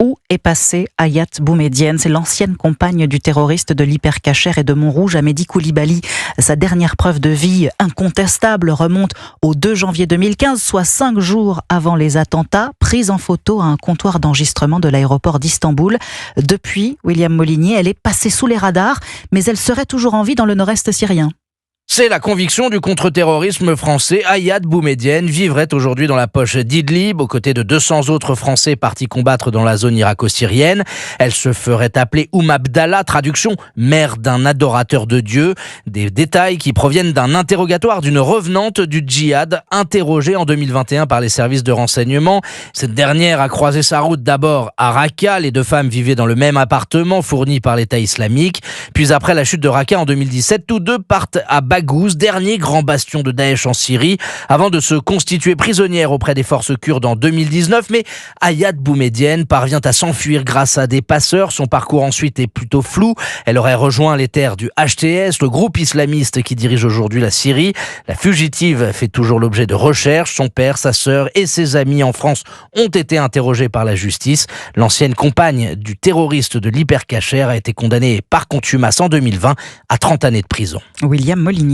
Où est passée Hayat Boumedienne? C'est l'ancienne compagne du terroriste de l'Hypercacher et de Montrouge, Amédi Koulibaly. Sa dernière preuve de vie incontestable remonte au 2 janvier 2015, soit 5 jours avant les attentats, prise en photo à un comptoir d'enregistrement de l'aéroport d'Istanbul. Depuis, William Molinier, elle est passée sous les radars, mais elle serait toujours en vie dans le nord-est syrien. C'est la conviction du contre-terrorisme français. Hayat Boumedienne vivrait aujourd'hui dans la poche d'Idlib, aux côtés de 200 autres Français partis combattre dans la zone irako-syrienne. Elle se ferait appeler Abdallah, traduction mère d'un adorateur de Dieu. Des détails qui proviennent d'un interrogatoire d'une revenante du djihad, interrogée en 2021 par les services de renseignement. Cette dernière a croisé sa route d'abord à Raqqa. Les deux femmes vivaient dans le même appartement fourni par l'État islamique. Puis après la chute de Raqqa en 2017, tous deux partent à Baghouz, dernier grand bastion de Daesh en Syrie, avant de se constituer prisonnière auprès des forces kurdes en 2019. Mais Hayat Boumedienne parvient à s'enfuir grâce à des passeurs. Son parcours ensuite est plutôt flou. Elle aurait rejoint les terres du HTS, le groupe islamiste qui dirige aujourd'hui la Syrie. La fugitive fait toujours l'objet de recherches. Son père, sa sœur et ses amis en France ont été interrogés par la justice. L'ancienne compagne du terroriste de l'Hypercacher a été condamnée par contumace en 2020 à 30 années de prison. William Molinier.